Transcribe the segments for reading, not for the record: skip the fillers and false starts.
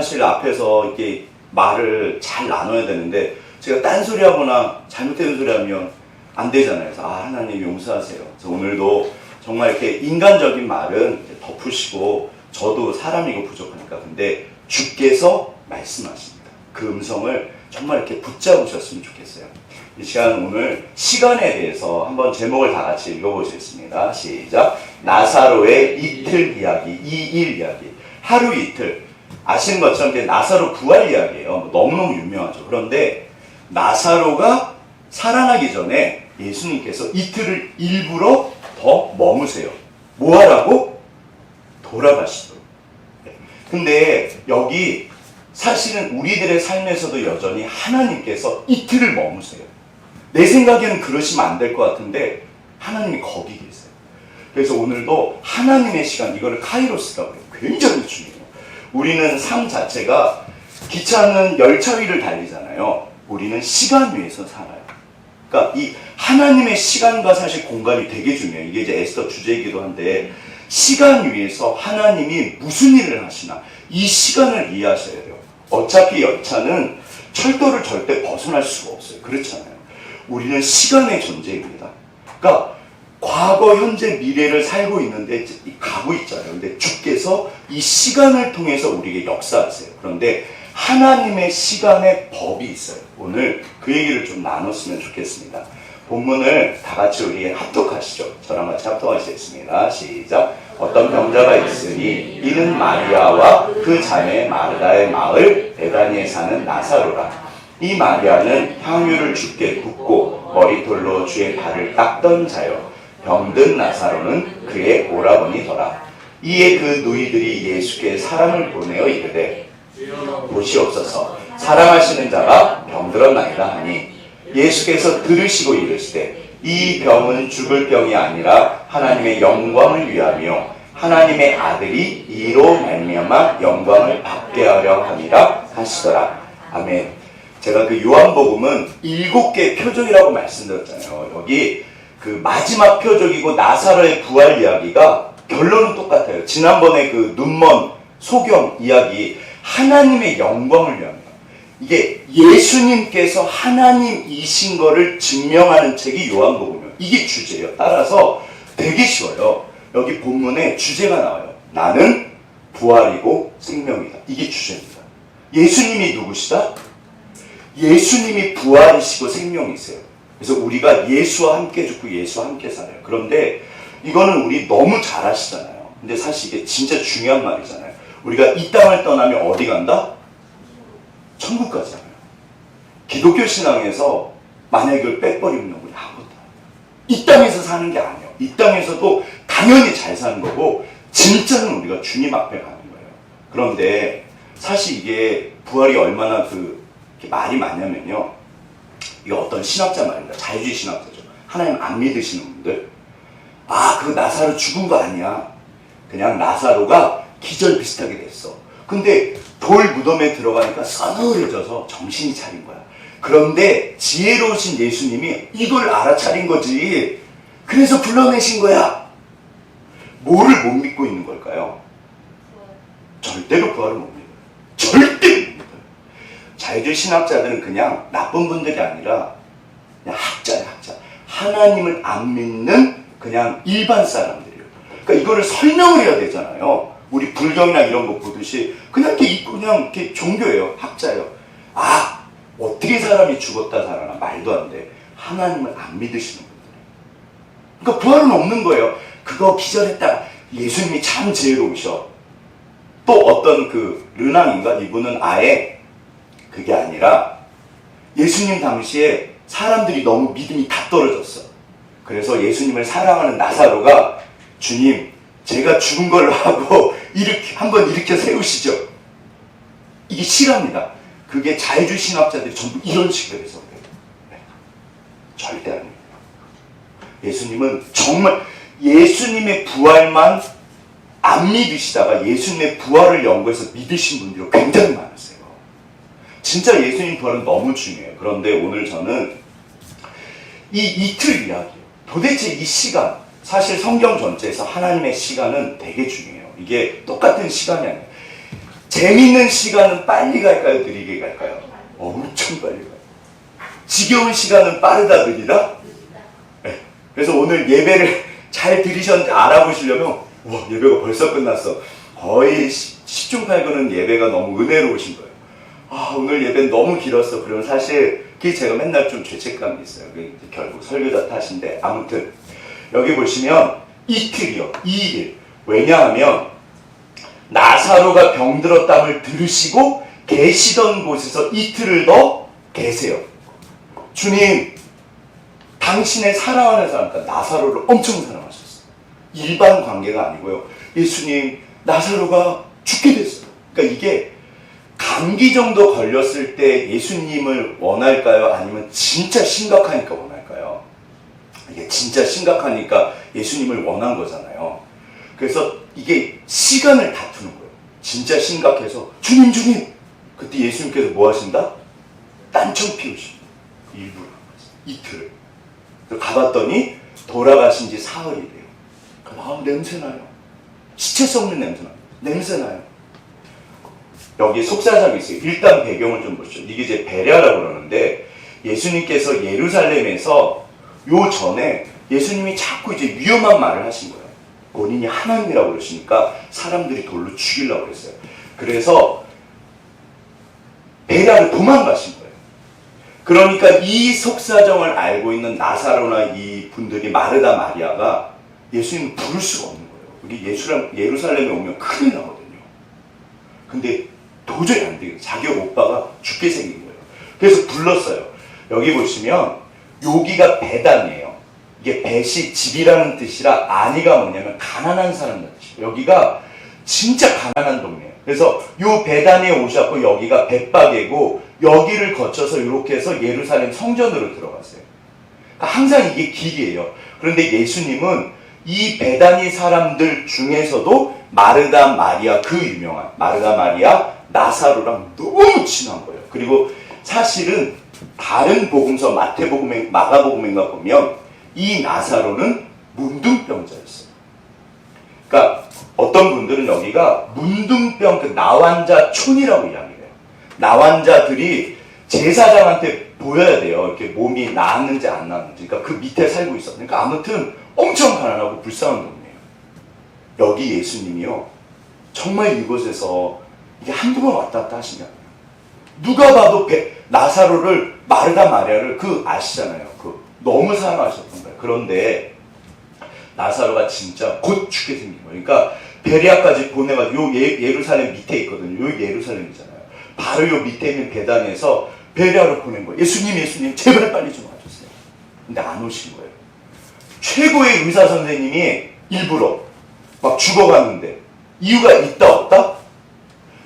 사실 앞에서 이렇게 말을 잘 나눠야 되는데 제가 딴소리 하거나 잘못된 소리 하면 안 되잖아요. 그래서 하나님 용서하세요. 그래서 오늘도 정말 이렇게 인간적인 말은 덮으시고 저도 사람이고 부족하니까. 근데 주께서 말씀하십니다. 그 음성을 정말 이렇게 붙잡으셨으면 좋겠어요. 이 시간 오늘 시간에 대해서 한번 제목을 다 같이 읽어보시겠습니다. 시작. 나사로의 이틀 이야기, 2일 이야기. 하루 이틀. 아시는 것처럼 나사로 부활 이야기예요. 너무너무 유명하죠. 그런데 나사로가 살아나기 전에 예수님께서 이틀을 일부러 더 머무세요. 뭐 하라고? 돌아가시도록. 근데 여기 사실은 우리들의 삶에서도 여전히 하나님께서 이틀을 머무세요. 내 생각에는 그러시면 안 될 것 같은데 하나님이 거기 계세요. 그래서 오늘도 하나님의 시간, 이거를 카이로스라고 해요. 굉장히 중요해요. 우리는 삶 자체가 기차는 열차 위를 달리잖아요. 우리는 시간 위에서 살아요. 그러니까 이 하나님의 시간과 사실 공간이 되게 중요해요. 이게 이제 에스더 주제이기도 한데 시간 위에서 하나님이 무슨 일을 하시나 이 시간을 이해하셔야 돼요. 어차피 열차는 철도를 절대 벗어날 수가 없어요. 그렇잖아요. 우리는 시간의 존재입니다. 그러니까 과거, 현재, 미래를 살고 있는데 가고 있잖아요. 근데 주께서 이 시간을 통해서 우리에게 역사하세요. 그런데 하나님의 시간의 법이 있어요. 오늘 그 얘기를 좀 나눴으면 좋겠습니다. 본문을 다 같이 우리 합독하시죠. 저랑 같이 합독하시겠습니다. 시작. 어떤 병자가 있으니 이는 마리아와 그 자매 마르다의 마을 베다니에 사는 나사로라. 이 마리아는 향유를 주께 붓고 머리돌로 주의 발을 닦던 자요. 병든 나사로는 그의 오라버니더라. 이에 그 누이들이 예수께 사람을 보내어 이르되 보시옵소서 사랑하시는 자가 병들었나이다 하니 예수께서 들으시고 이르시되 이 병은 죽을 병이 아니라 하나님의 영광을 위하며 하나님의 아들이 이로 말미암아 영광을 받게 하려 함이라 하시더라. 아멘. 제가 그 요한복음은 7개의 표적이라고 말씀드렸잖아요. 여기 그 마지막 표적이고 나사로의 부활 이야기가 결론은 똑같아요. 지난번에 그 눈먼 소경 이야기, 하나님의 영광을 위하며 이게 예수님께서 하나님이신 거를 증명하는 책이 요한복음이에요. 이게 주제예요. 따라서 되게 쉬워요. 여기 본문에 주제가 나와요. 나는 부활이고 생명이다. 이게 주제입니다. 예수님이 누구시다? 예수님이 부활이시고 생명이세요. 그래서 우리가 예수와 함께 죽고 예수와 함께 살아요. 그런데 이거는 우리 너무 잘 아시잖아요. 근데 사실 이게 진짜 중요한 말이잖아요. 우리가 이 땅을 떠나면 어디 간다? 천국 가잖아요. 기독교 신앙에서 만약에 이걸 빼버리면 우리 아무것도 이 땅에서 사는 게 아니에요. 이 땅에서도 당연히 잘 사는 거고 진짜는 우리가 주님 앞에 가는 거예요. 그런데 사실 이게 부활이 얼마나 말이 많냐면요. 이게 어떤 신학자 말입니다. 자유주의 신학자죠. 하나님 안 믿으시는 분들. 그 나사로 죽은 거 아니야. 그냥 나사로가 기절 비슷하게 됐어. 근데 돌 무덤에 들어가니까 서늘해져서 정신이 차린 거야. 그런데 지혜로우신 예수님이 이걸 알아차린 거지. 그래서 불러내신 거야. 뭐를 못 믿고 있는 걸까요? 절대로 부활을 못 믿어요. 절대 못 믿어요. 자유주의 신학자들은 그냥 나쁜 분들이 아니라 그냥 학자예요, 학자. 하나님을 안 믿는 그냥 일반 사람들이에요. 그러니까 이거를 설명을 해야 되잖아요. 우리 불경이나 이런 거 보듯이 그냥 이렇게 입고 그냥 이렇게 종교예요. 학자예요. 어떻게 사람이 죽었다 살아나? 말도 안 돼. 하나님을 안 믿으시는 분들. 그러니까 부활은 없는 거예요. 그거 기절했다가 예수님이 참 지혜로우셔. 또 어떤 르낭인가? 이분은 아예 그게 아니라 예수님 당시에 사람들이 너무 믿음이 다 떨어졌어. 그래서 예수님을 사랑하는 나사로가 주님, 제가 죽은 걸로 하고 한번 일으켜 세우시죠. 이게 실화입니다. 그게 자유주의 신학자들이 전부 이런 식으로 해서 그래요. 네. 절대 아닙니다. 예수님은 정말 예수님의 부활만 안 믿으시다가 예수님의 부활을 연구해서 믿으신 분들이 굉장히 많으세요. 진짜 예수님 부활은 너무 중요해요. 그런데 오늘 저는 이 이틀 이야기예요. 도대체 이 시간, 사실 성경 전체에서 하나님의 시간은 되게 중요해요. 이게 똑같은 시간이 아니에요. 재밌는 시간은 빨리 갈까요? 느리게 갈까요? 엄청 빨리 가요. 지겨운 시간은 빠르다, 느리다? 네. 그래서 오늘 예배를 잘 들으셨는지 알아보시려면, 우와, 예배가 벌써 끝났어. 거의 10중 8구는 예배가 너무 은혜로우신 거예요. 아, 오늘 예배는 너무 길었어. 그러면 사실 그게 제가 맨날 좀 죄책감이 있어요. 결국 설교자 탓인데. 아무튼 여기 보시면 이틀이요. 2일. 왜냐하면 나사로가 병들었담을 들으시고 계시던 곳에서 이틀을 더 계세요. 주님, 당신의 사랑하는 사람, 그러니까 나사로를 엄청 사랑하셨어요. 일반 관계가 아니고요. 예수님, 나사로가 죽게 됐어요. 그러니까 이게 감기 정도 걸렸을 때 예수님을 원할까요? 아니면 진짜 심각하니까 원할까요? 이게 진짜 심각하니까 예수님을 원한 거잖아요. 그래서 이게 시간을 다투는 거예요. 진짜 심각해서 주님 주님! 그때 예수님께서 뭐 하신다? 딴청 피우십니다. 일부러 이틀을. 가봤더니 돌아가신 지 사흘이래요. 아, 냄새나요. 시체 썩는 냄새나요. 냄새나요. 여기 속사정이 있어요. 일단 배경을 좀 보시죠. 이게 이제 베레아라고 그러는데 예수님께서 예루살렘에서 요 전에 예수님이 자꾸 이제 위험한 말을 하신 거예요. 본인이 하나님이라고 그러시니까 사람들이 돌로 죽이려고 그랬어요. 그래서 베레아를 도망가신 거예요. 그러니까 이 속사정을 알고 있는 나사로나 이 분들이 마르다 마리아가 예수님을 부를 수가 없는 거예요. 여기 예루살렘에 오면 큰일 나거든요. 근데 도저히 안 돼요. 자기 오빠가 죽게 생긴 거예요. 그래서 불렀어요. 여기 보시면 여기가 베단이에요. 이게 벳이 집이라는 뜻이라 아니가 뭐냐면 가난한 사람이라는 뜻이에요. 여기가 진짜 가난한 동네예요. 그래서 요 베단에 오셨고 여기가 벳바게고 여기를 거쳐서 이렇게 해서 예루살렘 성전으로 들어갔어요. 그러니까 항상 이게 길이에요. 그런데 예수님은 이 베다니 사람들 중에서도 마르다 마리아, 그 유명한 마르다 마리아 나사로랑 너무 친한 거예요. 그리고 사실은 다른 복음서 마태복음, 마가복음인가 보면 이 나사로는 문둥병자였어요. 그러니까 어떤 분들은 여기가 문둥병, 그 나환자촌이라고 이야기해요. 나환자들이 제사장한테 보여야 돼요. 이렇게 몸이 나았는지 안 나았는지. 그러니까 그 밑에 살고 있어. 그러니까 아무튼 엄청 가난하고 불쌍한 동네예요. 여기 예수님이요. 정말 이곳에서 이게 한두 번 왔다 갔다 하신 게 아니에요. 누가 봐도 나사로를, 마르다 마리아를 아시잖아요. 너무 사랑하셨던 거예요. 그런데 나사로가 진짜 곧 죽게 생긴 거예요. 그러니까 베레아까지 보내가지고 요 예루살렘 밑에 있거든요. 요 예루살렘이잖아요. 바로 요 밑에 있는 베단에서 베레아로 보낸 거예요. 예수님 제발 빨리 좀 와주세요. 근데 안 오신 거예요. 최고의 의사 선생님이 일부러 막 죽어갔는데 이유가 있다 없다?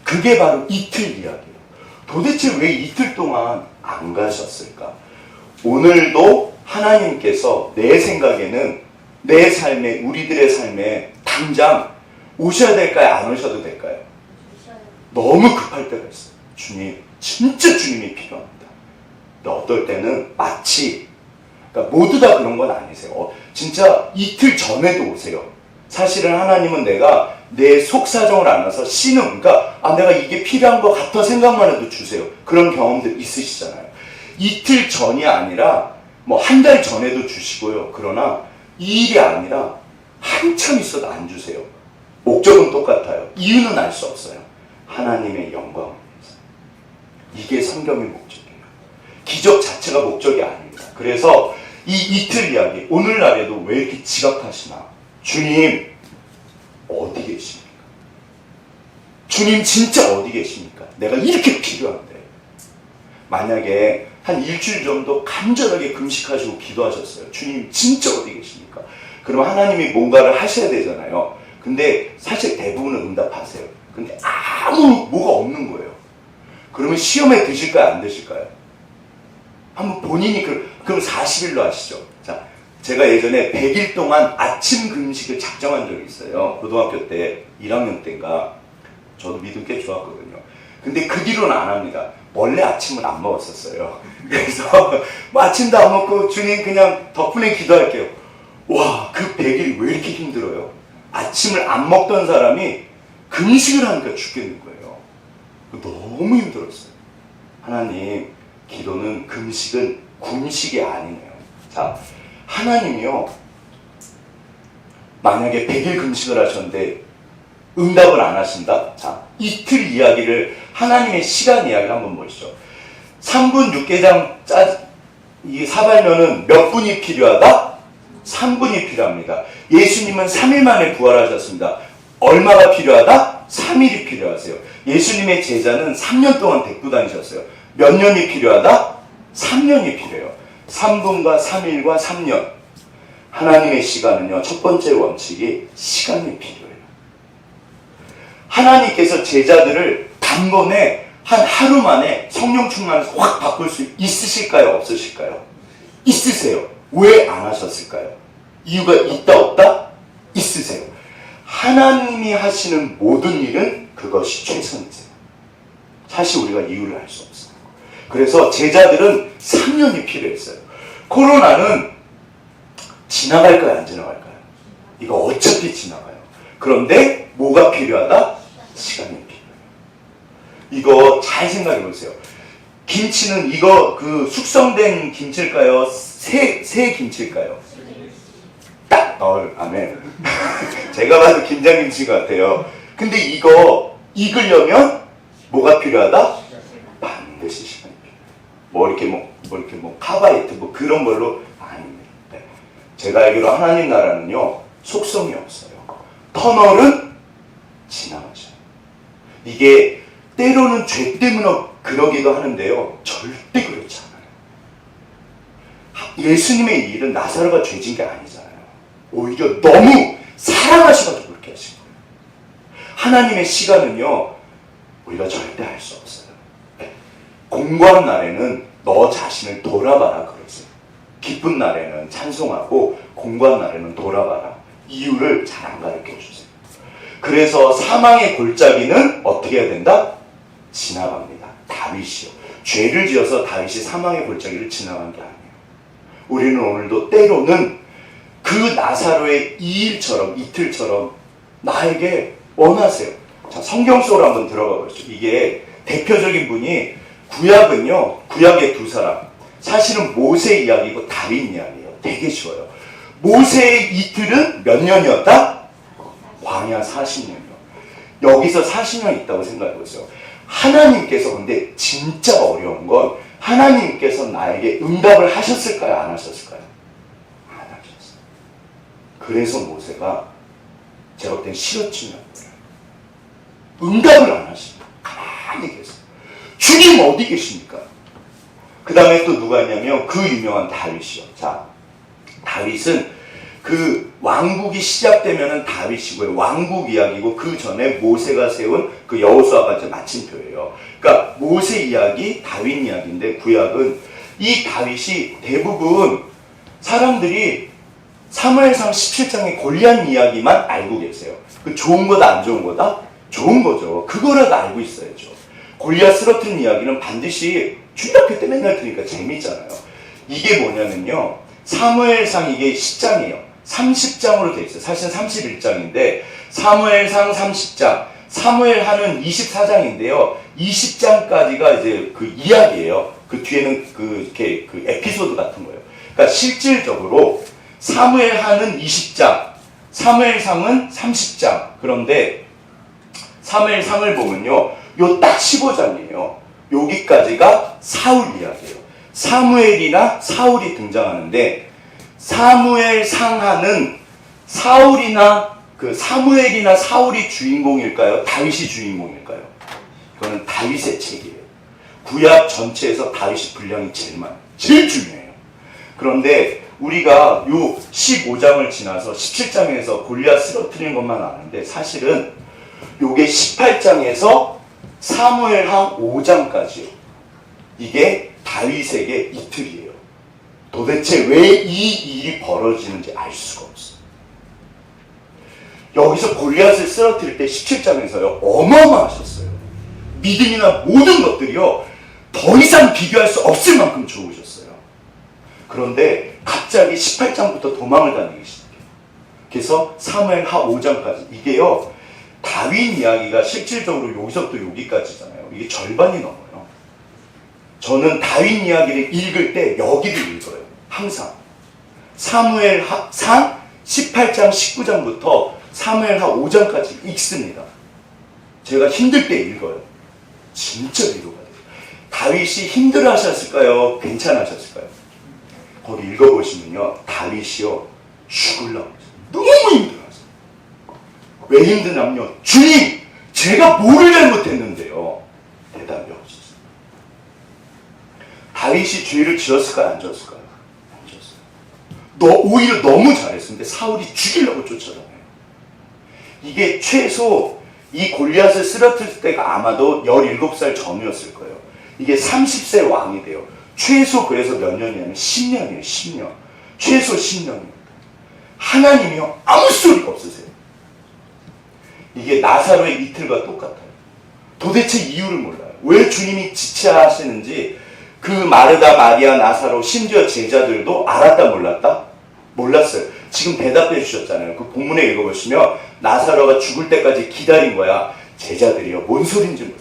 그게 바로 이틀 이야기예요. 도대체 왜 이틀 동안 안 가셨을까? 오늘도 하나님께서 내 생각에는 내 삶에, 우리들의 삶에 당장 오셔야 될까요? 안 오셔도 될까요? 너무 급할 때가 있어요. 주님, 진짜 주님이 필요합니다. 근데 어떨 때는 마치, 그러니까 모두 다 그런 건 아니세요. 진짜 이틀 전에도 오세요. 사실은 하나님은 내가 내 속사정을 알아서 그러니까 내가 이게 필요한 것 같아 생각만 해도 주세요. 그런 경험들 있으시잖아요. 이틀 전이 아니라 뭐 한 달 전에도 주시고요. 그러나 이 일이 아니라 한참 있어도 안 주세요. 목적은 똑같아요. 이유는 알 수 없어요. 하나님의 영광을 위해서. 이게 성경의 목적이에요. 기적 자체가 목적이 아닙니다. 그래서 이 이틀 이야기, 오늘날에도 왜 이렇게 지각하시나? 주님, 어디 계십니까? 주님 진짜 어디 계십니까? 내가 이렇게 필요한데. 만약에 한 일주일 정도 간절하게 금식하시고 기도하셨어요. 주님 진짜 어디 계십니까? 그럼 하나님이 뭔가를 하셔야 되잖아요. 근데 사실 대부분은 응답하세요. 근데 아무 뭐가 없는 거예요. 그러면 시험에 드실까요? 안 드실까요? 한번 본인이 그럼 40일로 하시죠. 자, 제가 예전에 100일 동안 아침 금식을 작정한 적이 있어요. 고등학교 때 1학년 때인가. 저도 믿음 꽤 좋았거든요. 근데 그 뒤로는 안 합니다. 원래 아침은 안 먹었었어요. 그래서 뭐 아침도 안 먹고 주님 그냥 덕분에 기도할게요. 와, 그 100일이 왜 이렇게 힘들어요? 아침을 안 먹던 사람이 금식을 하니까 죽겠는 거예요. 너무 힘들었어요. 하나님, 기도는 금식은 굶식이 아니네요. 자, 하나님이요, 만약에 100일 금식을 하셨는데 응답을 안 하신다? 자, 이틀 이야기를, 하나님의 시간 이야기를 한번 보시죠. 3분 육개장 이 사발면은 몇 분이 필요하다? 3분이 필요합니다. 예수님은 3일 만에 부활하셨습니다. 얼마가 필요하다? 3일이 필요하세요. 예수님의 제자는 3년 동안 데리고 다니셨어요. 몇 년이 필요하다? 3년이 필요해요. 3분과 3일과 3년. 하나님의 시간은요, 첫 번째 원칙이 시간이 필요해요. 하나님께서 제자들을 단번에 한 하루 만에 성령 충만해서 확 바꿀 수 있으실까요? 없으실까요? 있으세요. 왜 안 하셨을까요? 이유가 있다 없다? 있으세요. 하나님이 하시는 모든 일은 그것이 최선이세요. 사실 우리가 이유를 알 수 없어요. 그래서 제자들은 3년이 필요했어요. 코로나는 지나갈까요? 안 지나갈까요? 이거 어차피 지나가요. 그런데 뭐가 필요하다? 시간이 필요해요. 이거 잘 생각해 보세요. 김치는 이거 그 숙성된 김치일까요? 새 김치일까요? 딱! 아멘. 제가 봐도 김장김치 같아요. 근데 이거 익으려면 뭐가 필요하다? 반드시 시간이 필요해요. 뭐 이렇게 카바이트 뭐 그런 걸로 아닙니다. 네. 제가 알기로 하나님 나라는요, 속성이 없어요. 터널은 지나가죠. 이게 때로는 죄 때문에 그러기도 하는데요, 절대 그렇지 않아요. 예수님의 일은 나사로가 죄진 게 아니잖아요. 오히려 너무 사랑하셔가지고 그렇게 하신 거예요. 하나님의 시간은요, 우리가 절대 알 수 없어요. 공고한 날에는 너 자신을 돌아봐라 그러세요. 기쁜 날에는 찬송하고 공고한 날에는 돌아봐라. 이유를 잘 안 가르쳐 주세요. 그래서 사망의 골짜기는 어떻게 해야 된다? 지나갑니다. 다윗이요. 죄를 지어서 다윗이 사망의 골짜기를 지나간 게 아니에요. 우리는 오늘도 때로는 그 나사로의 이 일처럼, 이틀처럼 나에게 원하세요. 자, 성경 속으로 한번 들어가 보시죠. 이게 대표적인 분이, 구약은요, 구약의 두 사람. 사실은 모세 이야기고 다윗 이야기예요. 되게 쉬워요. 모세의 이틀은 몇 년이었다? 광야 40년이요. 여기서 40년 있다고 생각해 보세요. 하나님께서, 근데 진짜 어려운 건 하나님께서 나에게 응답을 하셨을까요? 안 하셨을까요? 안 하셨어요. 그래서 모세가 제가 볼 땐 시러치면 응답을 안 하시고 가만히 계세요. 주님 어디 계십니까? 그 다음에 또 누가 있냐면 그 유명한 다윗이요. 자, 다윗은 그 왕국이 시작되면은 다윗이고요. 왕국 이야기고 그 전에 모세가 세운 그 여호수아가 이제 마침표예요. 그러니까 모세 이야기, 다윗 이야기인데 구약은 이 다윗이 대부분 사람들이 사무엘상 17장의 골리앗 이야기만 알고 계세요. 그 좋은 거다 안 좋은 거다? 좋은 거죠. 그거라도 알고 있어야죠. 골리앗 쓰러뜨린 이야기는 반드시 주일학교 때 맨날 들으니까 재미있잖아요. 이게 뭐냐면요, 사무엘상 이게 10장이에요. 30장으로 돼 있어요. 사실은 31장인데 사무엘상 30장, 사무엘하는 24장인데요. 20장까지가 이제 그 이야기예요. 그 뒤에는 이렇게 에피소드 같은 거예요. 그러니까 실질적으로 사무엘하는 20장, 사무엘상은 30장. 그런데 사무엘상을 보면요, 요 딱 15장이에요. 여기까지가 사울 이야기예요. 사무엘이나 사울이 등장하는데, 사무엘상하는 사울이나 사무엘이나 사울이 주인공일까요? 다윗이 주인공일까요? 이거는 다윗의 책이에요. 구약 전체에서 다윗의 분량이 제일 중요해요. 그런데 우리가 요 15장을 지나서 17장에서 골리앗 쓰러뜨리는 것만 아는데, 사실은 요게 18장에서 사무엘하 5장까지요. 이게 다윗에게 이틀이에요. 도대체 왜 이 일이 벌어지는지 알 수가 없어요. 여기서 골리앗을 쓰러뜨릴 때 17장에서요, 어마어마하셨어요. 믿음이나 모든 것들이요, 더 이상 비교할 수 없을 만큼 좋으셨어요. 그런데 갑자기 18장부터 도망을 다니기 시작해요. 그래서 사무엘하 5장까지. 이게요, 다윗 이야기가 실질적으로 여기서부터 여기까지잖아요. 이게 절반이 넘어요. 저는 다윗 이야기를 읽을 때 여기를 읽어요. 항상. 사무엘상 18장 19장부터 사무엘하 5장까지 읽습니다. 제가 힘들 때 읽어요. 진짜 위로가 돼요. 다윗이 힘들어 하셨을까요? 괜찮으셨을까요? 거기 읽어보시면요. 다윗이요. 죽으려고 했어요. 너무 힘들어하세요. 왜 힘드냐면요. 주님! 제가 뭐를 잘못했는데요? 대답이 없었어요. 다윗이 죄를 지었을까요? 안 지었을까요? 안 지었어요. 오히려 너무 잘했는데 사울이 죽이려고 쫓아다녀요. 이게 최소 이 골리앗을 쓰러뜨릴 때가 아마도 17살 전이었을 거예요. 이게 30세 왕이 돼요. 최소 그래서 몇 년이냐면 10년이에요. 10년. 최소 10년입니다. 하나님이요. 아무 소리가 없으세요. 이게 나사로의 이틀과 똑같아요. 도대체 이유를 몰라요. 왜 주님이 지체하시는지 그 마르다, 마리아, 나사로 심지어 제자들도 알았다 몰랐다? 몰랐어요. 지금 대답해 주셨잖아요. 그 본문에 읽어보시면 나사로가 죽을 때까지 기다린 거야. 제자들이요. 뭔 소린지 몰라요.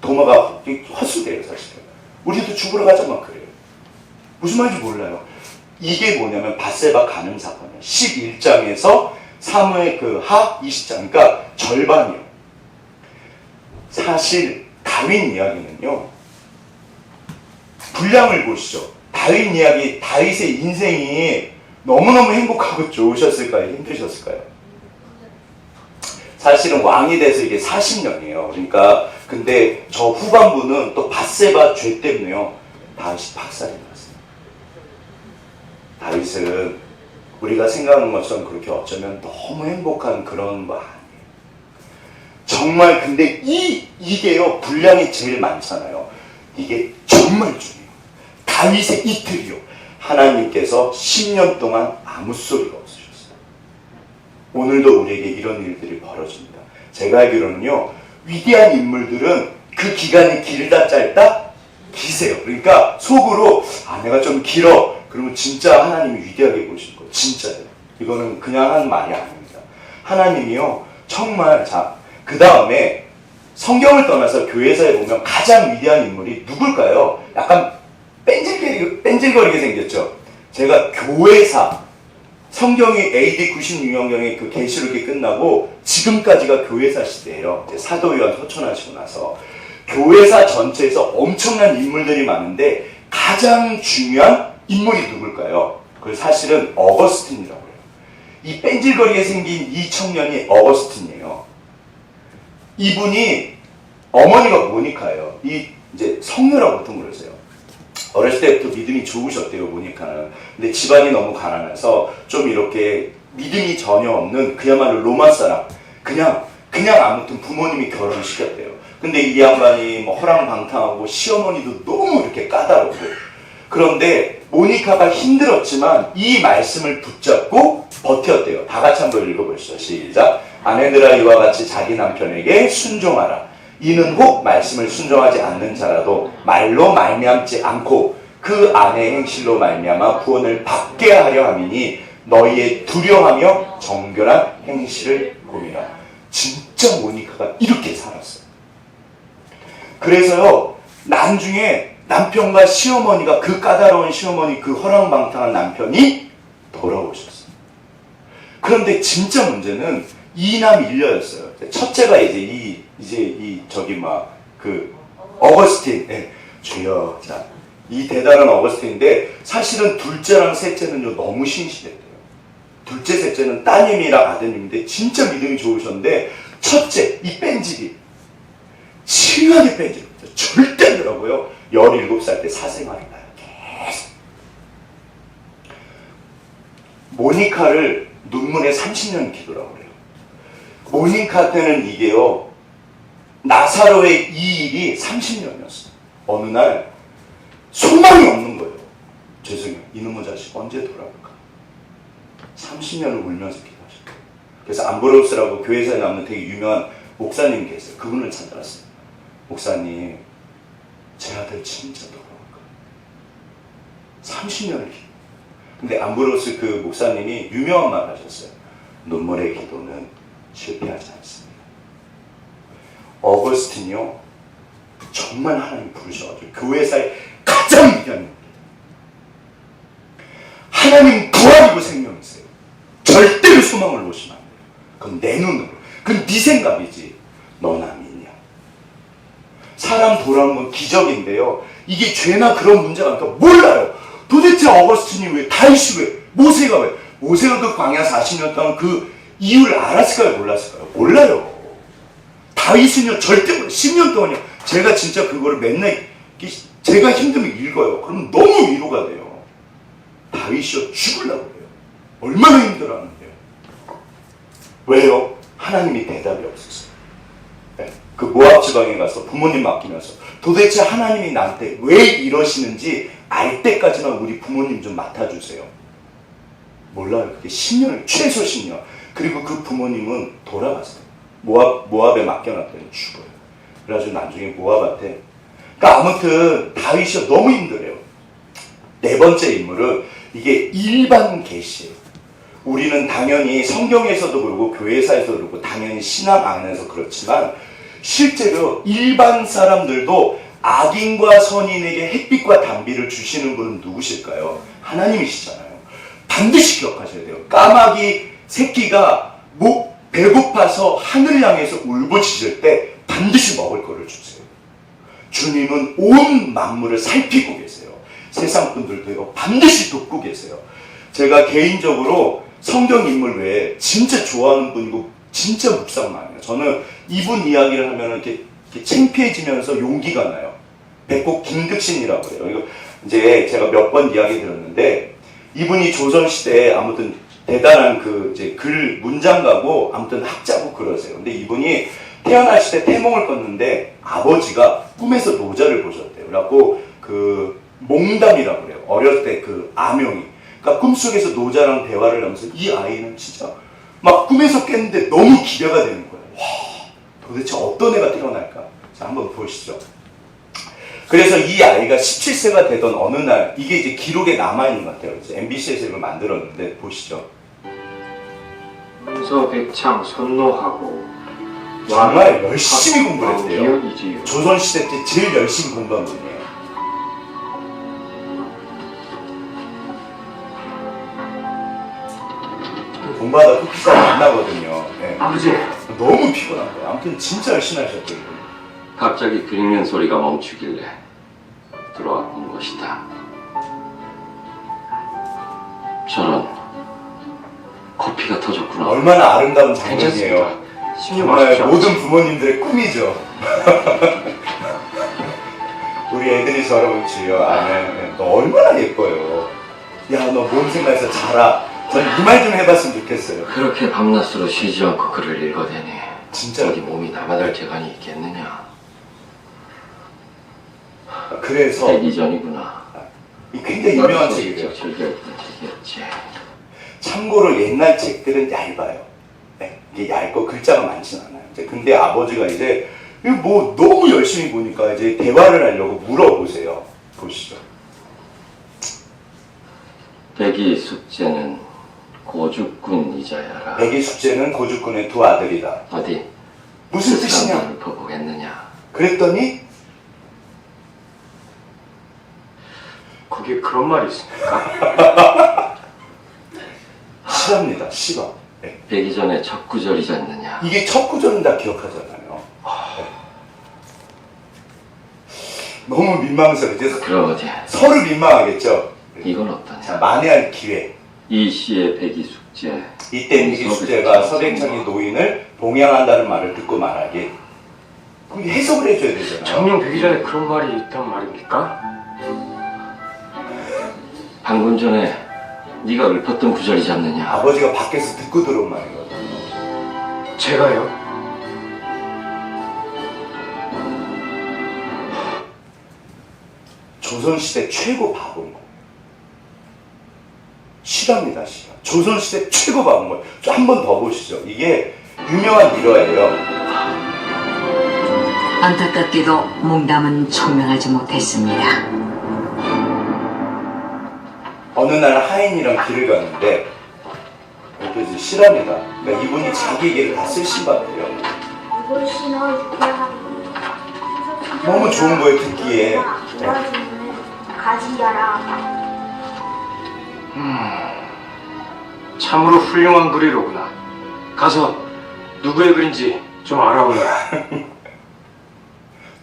도마가 헛수대요 사실은. 우리도 죽으러 가자면 그래요. 무슨 말인지 몰라요. 이게 뭐냐면 밧세바 간음 사건이에요. 11장에서 사무엘 하 20장. 그러니까 절반이요. 사실 다윗 이야기는요. 분량을 보시죠. 다윗 이야기, 다윗의 인생이 너무너무 행복하고 좋으셨을까요? 힘드셨을까요? 사실은 왕이 돼서 이게 40년이에요. 그러니까 근데 저 후반부는 또 밧세바 죄 때문에요. 다윗이 박살이 났어요. 다윗은 우리가 생각하는 것처럼 그렇게 어쩌면 너무 행복한 그런 거 아니에요. 정말 근데 이게요. 분량이 제일 많잖아요. 이게 정말 중요해요. 다윗의 이틀이요. 하나님께서 10년 동안 아무 소리가 없으셨어요. 오늘도 우리에게 이런 일들이 벌어집니다. 제가 알기로는요. 위대한 인물들은 그 기간이 길다 짧다 기세요. 그러니까 속으로 내가 좀 길어. 그러면 진짜 하나님이 위대하게 보실 거예요. 진짜요. 이거는 그냥 하는 말이 아닙니다. 하나님이요. 정말 그 다음에 성경을 떠나서 교회사에 보면 가장 위대한 인물이 누굴까요? 약간 뺀질거리게 생겼죠. 제가 교회사 성경이 AD 96년경에 그 계시록이 끝나고 지금까지가 교회사 시대예요. 사도요한 소천하시고 나서 교회사 전체에서 엄청난 인물들이 많은데 가장 중요한 인물이 누굴까요? 그걸 사실은 어거스틴이라고 해요. 이 뺀질거리게 생긴 이 청년이 어거스틴이에요. 이분이 어머니가 모니카예요. 이제 성녀라고 보통 그러세요. 어렸을 때부터 믿음이 좋으셨대요, 모니카는. 근데 집안이 너무 가난해서 좀 이렇게 믿음이 전혀 없는 그야말로 로마 사람. 그냥 아무튼 부모님이 결혼을 시켰대요. 근데 이 양반이 뭐 허랑방탕하고 시어머니도 너무 이렇게 까다롭고. 그런데 모니카가 힘들었지만 이 말씀을 붙잡고 버텼대요. 다 같이 한번 읽어보시죠. 시작. 아내들아 이와 같이 자기 남편에게 순종하라. 이는 혹 말씀을 순종하지 않는 자라도 말로 말미암지 않고 그 아내의 행실로 말미암아 구원을 받게 하려 함이니 너희의 두려워하며 정결한 행실을 보이라. 진짜 모니카가 이렇게 살았어요. 그래서요 나중에 남편과 시어머니가 그 까다로운 시어머니 그 허랑방탕한 남편이 돌아오셨어요. 그런데 진짜 문제는 이남 일녀였어요. 첫째가 어거스틴. 네, 주여. 자, 이 대단한 어거스틴인데 사실은 둘째랑 셋째는요 너무 신실했대요. 둘째, 셋째는 따님이랑 아드님인데 진짜 믿음이 좋으셨는데 첫째 이 뺀질이 심하게 뺀질입니다. 절대 안 되라고요. 17살 때 사생활이 나요. 계속. 모니카를 눈물에 30년 기도라고 그래요. 모니카 때는 이게요. 나사로의 이 일이 30년이었어요. 어느 날 소망이 없는 거예요. 죄송해요. 이놈의 자식 언제 돌아올까? 30년을 울면서 기도하셨어요. 그래서 암브로스라고 교회에서 나오는 되게 유명한 목사님이 계세요. 그분을 찾아왔어요. 목사님, 제 아들 진짜 돌아올까? 30년을 기도. 근데 암브로스 그 목사님이 유명한 말 하셨어요. 눈물의 기도는 실패하지 않습니다. 어거스틴이요 정말 하나님 부르셔가지고 교회사의 가장 위대한 인물. 하나님 부활이고 생명이세요. 절대로 소망을 놓으시면 안 돼요. 그건 내 눈으로. 그건 네 생각이지. 너나 믿냐. 사람 돌아오는 건 기적인데요. 이게 죄나 그런 문제가 아니까 몰라요. 도대체 어거스틴이 왜, 다윗이 왜, 모세가 왜, 모세가 그 광야 40년 동안 그 이유를 알았을까요? 몰랐을까요? 몰라요. 다윗은요 절대 몰라요. 10년 동안요. 제가 진짜 그거를 맨날 제가 힘들면 읽어요. 그럼 너무 위로가 돼요. 다윗이요 죽으려고 그래요. 얼마나 힘들었는데요. 왜요? 하나님이 대답이 없었어요. 네. 그 모압 지방에 가서 부모님 맡기면서 도대체 하나님이 나한테 왜 이러시는지 알 때까지만 우리 부모님 좀 맡아주세요. 몰라요. 그게 10년, 최소 10년. 그리고 그 부모님은 돌아갔어요. 모압에 맡겨놨더니 죽어요. 그래가지고 나중에 모압한테. 그러니까 아무튼 다윗이 너무 힘들어요. 네 번째 인물은 이게 일반 계시예요. 우리는 당연히 성경에서도 그러고 교회사에서도 그러고 당연히 신앙 안에서 그렇지만 실제로 일반 사람들도 악인과 선인에게 햇빛과 단비를 주시는 분은 누구실까요? 하나님이시잖아요. 반드시 기억하셔야 돼요. 까마귀 새끼가 배고파서 하늘 향해서 울부짖을 때 반드시 먹을 거를 주세요. 주님은 온 만물을 살피고 계세요. 세상 분들도요 반드시 돕고 계세요. 제가 개인적으로 성경 인물 외에 진짜 좋아하는 분이고 진짜 묵상 많이 해요. 저는 이분 이야기를 하면 이렇게 창피해지면서 용기가 나요. 백곡 김득신이라고 해요. 이거 이제 제가 몇 번 이야기 들었는데 이분이 조선시대에 아무튼 대단한 그 이제 글 문장가고 아무튼 학자고 그러세요. 근데 이분이 태어나실 때 태몽을 꿨는데 아버지가 꿈에서 노자를 보셨대요. 그래갖고 그 몽담이라고 그래요. 어렸을 때 그 아명이. 그러니까 꿈속에서 노자랑 대화를 하면서 이 아이는 진짜 막 꿈에서 깼는데 너무 기대가 되는 거예요. 와, 도대체 어떤 애가 태어날까? 자, 한번 보시죠. 그래서 이 아이가 17세가 되던 어느 날, 이게 이제 기록에 남아있는 것 같아요. 그래서 MBC에서 이걸 만들었는데, 보시죠. 문서백창 선노하고 정말 열심히 공부를 했대요. 왕기현이지요. 조선시대 때 제일 열심히 공부한 분이에요. 공부하다 흑기사를 만나거든요. 네. 아버지, 너무 피곤한 거예요. 아무튼 진짜 열심히 하셨대요. 갑자기 그리는 소리가 멈추길래 들어와 본 것이다. 저런 커피가 터졌구나. 얼마나 아름다운 장면이에요. 괜찮습니다. 신경 정말 마십시오. 모든 부모님들의 꿈이죠. 우리 애들이 저러고 지요. 아멘. 너 얼마나 예뻐요. 야, 너 몸 생각해서 자라. 전 이 말 좀 해봤으면 좋겠어요. 그렇게 밤낮으로 쉬지 않고 글을 읽어대니 진짜. 어디 몸이 남아날 재간이 있겠느냐. 그래서 되기 전이구나. 이 굉장히 유명한 책이에요. 즐겨 읽던 책이었지. 참고로 옛날 책들은 얇아요. 네, 이게 얇고 글자가 많지는 않아요. 근데 아버지가 이제 뭐 너무 열심히 보니까 이제 대화를 하려고 물어보세요. 보시죠. 백이 숙제는 고죽군 이자야라. 백이 숙제는 고죽군의 두 아들이다. 어디 무슨 뜻이냐? 읊어보겠느냐. 그랬더니 거기에 그런 말이 있습니까? 시랍니다. 시가. 네. 백이 전에 첫 구절이지 않느냐. 이게 첫 구절은 다 기억하잖아요. 네. 너무 민망스럽죠. 그럼 어디 서로 민망하겠죠. 이건 자, 어떠냐. 만회할 기회. 이 시의 백이 숙제. 이때 백이 숙제가 서백창이 노인을 봉양한다는 말을 듣고 말하기. 그럼 해석을 해줘야 되잖아요. 정령 되기 전에 그런 말이 있단 말입니까? 방금 전에 네가 읊었던 구절이지 않느냐. 아버지가 밖에서 듣고 들어온 말이거든요. 제가요? 조선시대 최고 바본 거. 시랍니다, 시랍. 조선시대 최고 바본 거예요. 한 번 더 보시죠. 이게 유명한 일화예요. 안타깝게도 몽담은 청명하지 못했습니다. 어느 날 하인이랑 길을 갔는데 이제 시랍니다. 그러니까 이분이 자기 얘기를 다 쓰신 것 같아요. 이것이 너 유쾌한 너무 좋은 거예요, 듣기에. 도와주는 가지야라. 참으로 훌륭한 글이로구나. 가서 누구의 글인지 좀 알아보라.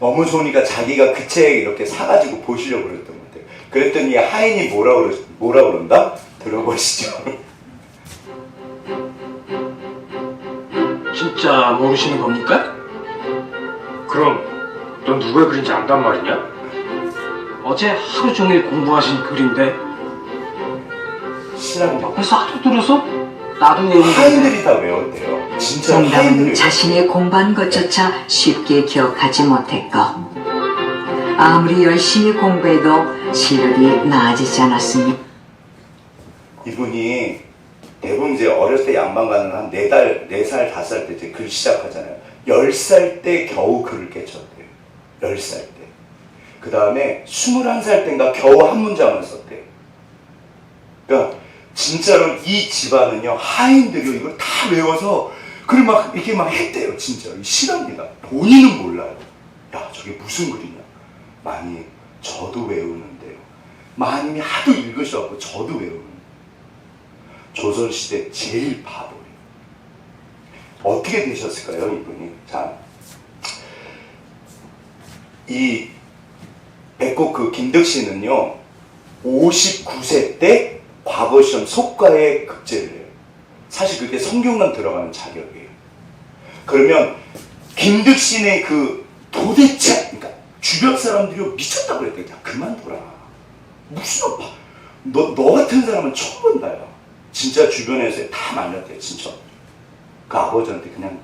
너무 좋으니까 자기가 그 책 이렇게 사가지고 보시려고 그랬던 것 같아요. 그랬더니 하인이 뭐라 그런다? 들어보시죠. 진짜 모르시는 겁니까? 그럼 넌 누구의 글인지 안단 말이냐? 어제 하루 종일 공부하신 글인데 신앙 옆에서 하도 들어서 나도 외우는 건데. 하인들이 다 외웠대요. 진짜 정답은 하인들이 자신의 공부한 것조차 쉽게 기억하지 못했고 아무리 열심히 공부해도 실력이 나아지지 않았습니다. 이분이 대부분 이제 어렸을 때 양반 가는 한 4살, 5살 때 이제 글 시작하잖아요. 10살 때 겨우 글을 깨쳤대요. 10살 때. 그 다음에 21살 때인가 겨우 한 문장을 썼대요. 그러니까 진짜로 이 집안은요, 하인들이 이걸 다 외워서 글을 막 이렇게 막 했대요. 진짜. 실합니다. 본인은 몰라요. 야, 저게 무슨 글이냐. 많이 저도 외우는데요. 마님이 하도 읽으셔갖고 저도 외우는. 조선시대 제일 바보예요. 어떻게 되셨을까요, 이분이? 자, 이 백곡 그 김덕신은요, 59세 때 과거시험 속과에 급제를 해요. 사실 그게 성균관 들어가는 자격이에요. 그러면 김덕신의 그 도대체, 그러니까 주변 사람들이 미쳤다고 그랬대. 야, 그만둬라. 무슨 오빠. 너 같은 사람은 처음 본다, 야. 진짜 주변에서 다 말렸대요, 진짜. 그 아버지한테 그냥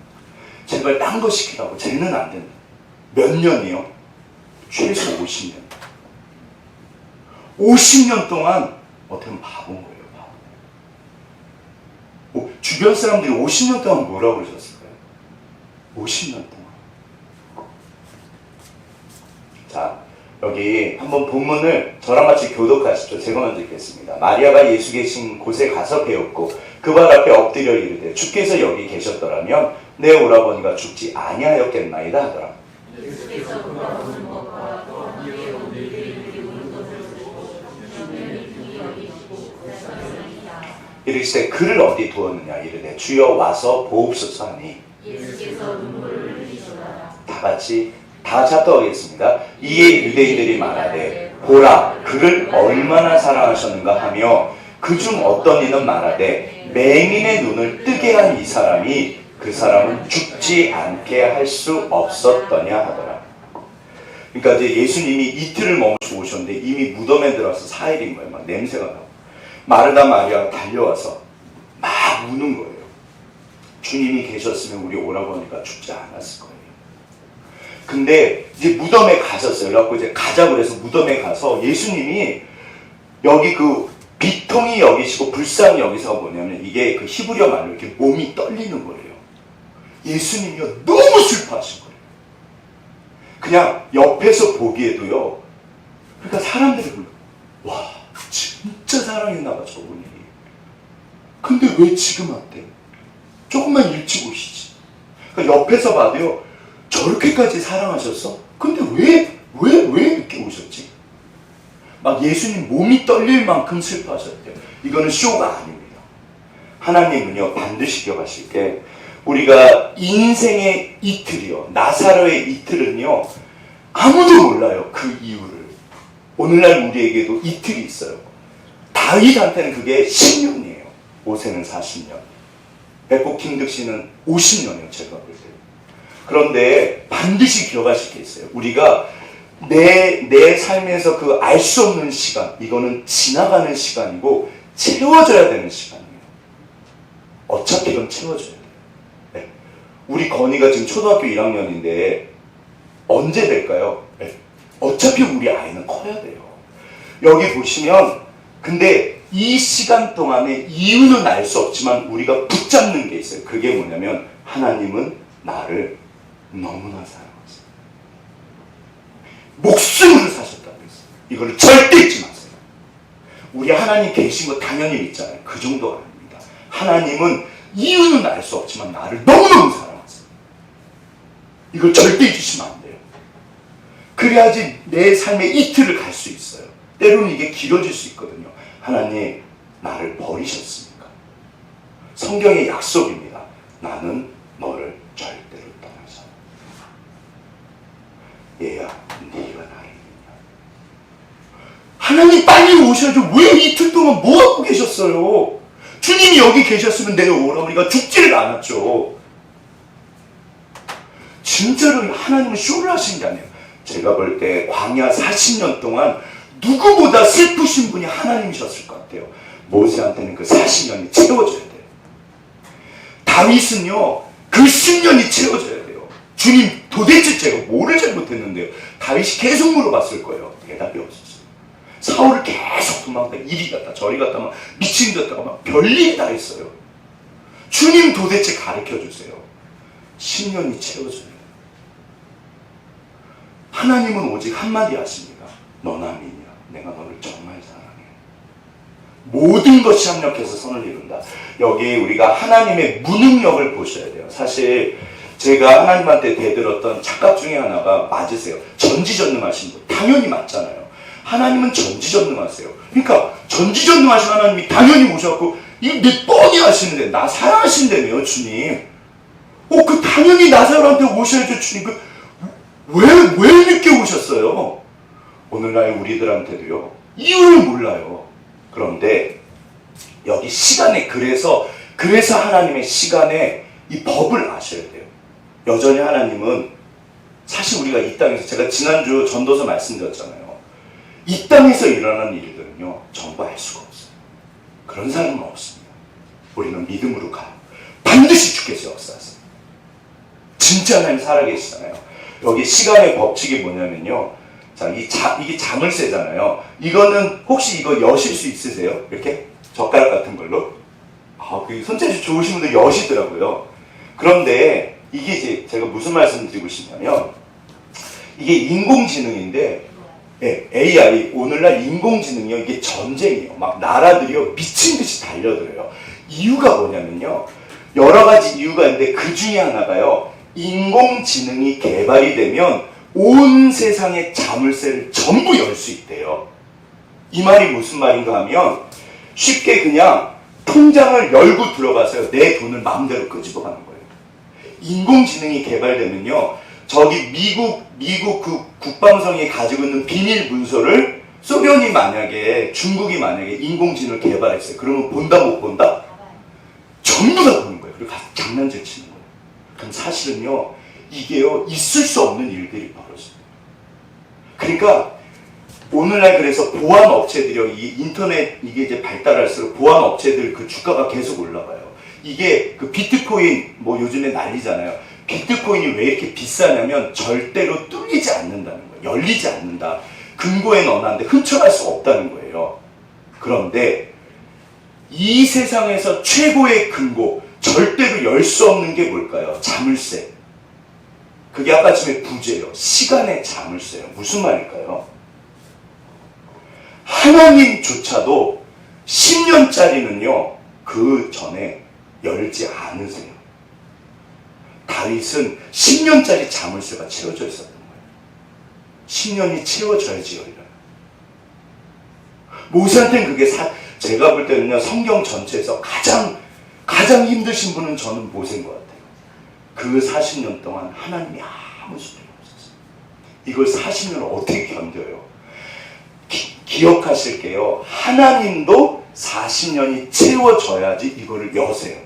제발 딴 거 시키라고. 쟤는 안 된다. 몇 년이요? 최소 50년. 50년 동안 어떻게 보면 바본 거예요, 바보. 주변 사람들이 50년 동안 뭐라고 그러셨을까요? 50년 동안. 자, 여기 한번 본문을 저랑 같이 교독하시죠. 제가 먼저 읽겠습니다. 마리아가 예수 계신 곳에 가서 배웠고 그 발 앞에 엎드려 이르되 주께서 여기 계셨더라면 내 오라버니가 죽지 아니하였겠나이다 하더라. 이르시되 그를 어디 두었느냐 이르되 주여 와서 보옵소서 하니 다 같이 합독하겠습니다. 이에 유대인들이 말하되 보라 그를 얼마나 사랑하셨는가 하며 그중 어떤 이는 말하되 맹인의 눈을 뜨게 한 이 사람이 그 사람은 죽지 않게 할 수 없었더냐 하더라. 그러니까 이제 예수님이 이틀을 머무시고 오셨는데 이미 무덤에 들어와서 4일인 거예요. 막 냄새가 나고. 마르다 마리아가 달려와서 막 우는 거예요. 주님이 계셨으면 우리 오라버니가 죽지 않았을 거예요. 근데 이제 무덤에 가셨어요. 그래갖고 이제 가자고 그래서 무덤에 가서 예수님이 여기 그 비통이 여기시고 불쌍히 여기서가 뭐냐면 이게 그 히브리어 말로 이렇게 몸이 떨리는 거예요. 예수님이요 너무 슬퍼하신 거예요. 그냥 옆에서 보기에도요. 그러니까 사람들이 보면 와 진짜 사랑했나 봐 저분이. 근데 왜 지금 왔대? 조금만 일찍 오시지. 그러니까 옆에서 봐도요. 저렇게까지 사랑하셨어? 근데 왜 이렇게 오셨지? 막 예수님 몸이 떨릴 만큼 슬퍼하셨대요. 이거는 쇼가 아닙니다. 하나님은요 반드시 기억하실 게 우리가 인생의 이틀이요 나사로의 이틀은요 아무도 몰라요 그 이유를. 오늘날 우리에게도 이틀이 있어요. 다윗한테는 그게 10년이에요. 모세는 40년. 백곡 김덕신은 50년이에요. 제가 볼 때. 그런데 반드시 기억하실 게 있어요. 우리가 내 삶에서 그 알 수 없는 시간, 이거는 지나가는 시간이고 채워져야 되는 시간이에요. 어차피 이건 채워져야 돼요. 네. 우리 건이가 지금 초등학교 1학년인데 언제 될까요? 네. 어차피 우리 아이는 커야 돼요. 여기 보시면 근데 이 시간 동안에 이유는 알 수 없지만 우리가 붙잡는 게 있어요. 그게 뭐냐면 하나님은 나를 너무나 사랑하세요. 목숨으로 사셨다고 했어요. 이걸 절대 잊지 마세요. 우리 하나님 계신 거 당연히 믿잖아요. 그 정도가 아닙니다. 하나님은 이유는 알 수 없지만 나를 너무너무 사랑하세요. 이걸 절대 잊으시면 안 돼요. 그래야지 내 삶의 이틀을 갈 수 있어요. 때로는 이게 길어질 수 있거든요. 하나님, 나를 버리셨습니까? 성경의 약속입니다. 나는 너를 절대로 떠나지 않아. 얘야, 네가 나를 믿냐? 하나님 빨리 오셔야죠. 왜 이틀 동안 뭐 하고 계셨어요? 주님이 여기 계셨으면 내 오라버니가 죽지를 않았죠. 진짜로 하나님은 쇼를 하신 게 아니에요. 제가 볼 때 광야 40년 동안 누구보다 슬프신 분이 하나님이셨을 것 같아요. 모세한테는 그 40년이 채워져야 돼요. 다윗은요, 그 10년이 채워져야 돼요. 주님, 도대체 제가 뭐를 잘못했는데요? 다윗이 계속 물어봤을 거예요. 대답이 없었어요. 사울을 계속 도망가, 이리 갔다 저리 갔다 막 미친 듯 갔다가 막 별일 다 했어요. 주님 도대체 가르쳐 주세요. 10년이 채워져야 돼요. 하나님은 오직 한마디 하십니다. 너나 믿냐? 내가 너를 정말 사랑해. 모든 것이 합력해서 선을 이룬다. 여기 우리가 하나님의 무능력을 보셔야 돼요. 사실 제가 하나님한테 대들었던 착각 중에 하나가 맞으세요. 전지전능하신 분. 당연히 맞잖아요. 하나님은 전지전능하세요. 그러니까 전지전능하신 하나님이 당연히 오셨고 이거 내 뻔히 하시는데 나 사랑하신다며요, 주님. 그 당연히 나사로한테 오셔야죠, 주님. 왜 늦게 오셨어요? 오늘날 우리들한테도요, 이유를 몰라요. 그런데 여기 시간에 그래서 하나님의 시간에 이 법을 아셔야 돼요. 여전히 하나님은 사실 우리가 이 땅에서 제가 지난주 전도서 말씀드렸잖아요. 이 땅에서 일어나는 일들은요, 전부 알 수가 없어요. 그런 사람은 없습니다. 우리는 믿음으로 가요. 반드시 주께서 역사하세요. 진짜 하나님 살아계시잖아요. 여기 시간의 법칙이 뭐냐면요. 자, 이게 자물쇠잖아요. 이거는 혹시 이거 여실 수 있으세요? 이렇게? 젓가락 같은 걸로? 그 손재주 좋으신 분들 여시더라고요. 그런데 이게 이제 제가 무슨 말씀을 드리고 싶냐면, 이게 인공지능인데, AI, 오늘날 인공지능이요, 이게 전쟁이에요. 막 나라들이요, 미친 듯이 달려들어요. 이유가 뭐냐면요, 여러 가지 이유가 있는데 그 중에 하나가요, 인공지능이 개발이 되면 온 세상의 자물쇠를 전부 열 수 있대요. 이 말이 무슨 말인가 하면, 쉽게 그냥 통장을 열고 들어가서요, 내 돈을 마음대로 끄집어 가는 거예요. 인공지능이 개발되면요, 저기 미국 그 국방성이 가지고 있는 비밀 문서를 소련이 만약에, 중국이 만약에 인공지능을 개발했어요. 그러면 본다 못 본다? 전부 다 보는 거예요. 그리고 가서 장난질 치는 거예요. 그럼 사실은요, 이게요, 있을 수 없는 일들이 벌어집니다. 그러니까 오늘날 그래서 보안 업체들이요, 이 인터넷 이게 이제 발달할수록 보안 업체들 그 주가가 계속 올라가요. 이게 그 비트코인 뭐 요즘에 난리잖아요. 비트코인이 왜 이렇게 비싸냐면 절대로 뚫리지 않는다는 거예요. 열리지 않는다. 금고에 넣어놨는데 훔쳐갈 수 없다는 거예요. 그런데 이 세상에서 최고의 금고, 절대로 열 수 없는 게 뭘까요? 자물쇠. 그게 아까쯤에 부재예요. 시간의 자물쇠예요. 무슨 말일까요? 하나님조차도 10년짜리는요, 그 전에 열지 않으세요. 다윗은 10년짜리 자물쇠가 채워져 있었던 거예요. 10년이 채워져야지 열려요. 모세한테는 그게 제가 볼 때는요, 성경 전체에서 가장 힘드신 분은 저는 모세인 것 같아요. 그 40년 동안 하나님이 아무 소리가 없었어요. 이걸 40년을 어떻게 견뎌요? 기억하실게요. 하나님도 40년이 채워져야지 이거를 여세요.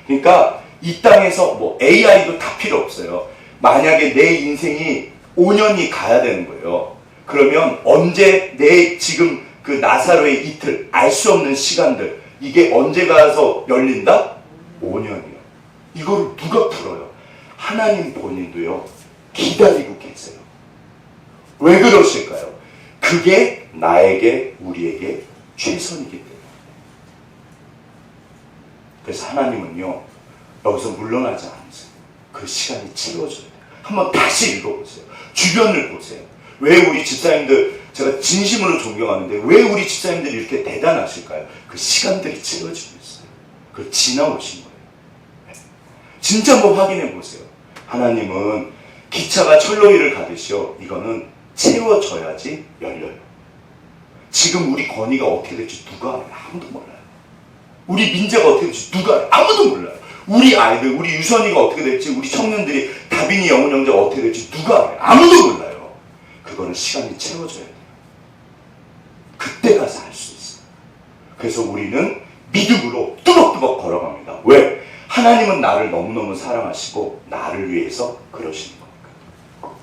그러니까 이 땅에서 뭐 AI도 다 필요 없어요. 만약에 내 인생이 5년이 가야 되는 거예요. 그러면 언제 내 지금 그 나사로의 이틀, 알 수 없는 시간들, 이게 언제 가서 열린다? 5년이요. 이거를 누가 풀어요? 하나님 본인도요, 기다리고 계세요. 왜 그러실까요? 그게 나에게, 우리에게 최선이기 때문에. 그래서 하나님은요, 여기서 물러나지 않으세요. 그 시간이 채워져야 돼요. 한번 다시 읽어보세요. 주변을 보세요. 왜 우리 집사님들, 제가 진심으로 존경하는데 왜 우리 집사님들이 이렇게 대단하실까요? 그 시간들이 채워지고 있어요. 그걸 지나오신 거예요. 진짜 한번 확인해 보세요. 하나님은 기차가 철로 위를 가듯이요, 이거는 채워져야지 열려요. 지금 우리 건이가 어떻게 될지 누가 알아요? 아무도 몰라요. 우리 민재가 어떻게 될지 누가 알아요? 아무도 몰라요. 우리 아이들, 우리 유선이가 어떻게 될지, 우리 청년들이 다빈이, 영훈 형제가 어떻게 될지 누가 알아요? 아무도 몰라요. 그거는 시간이 채워져야 돼요. 그때 가서 알 수 있어요. 그래서 우리는 믿음으로 뚜벅뚜벅 걸어갑니다. 왜? 하나님은 나를 너무너무 사랑하시고 나를 위해서 그러시는 거니까.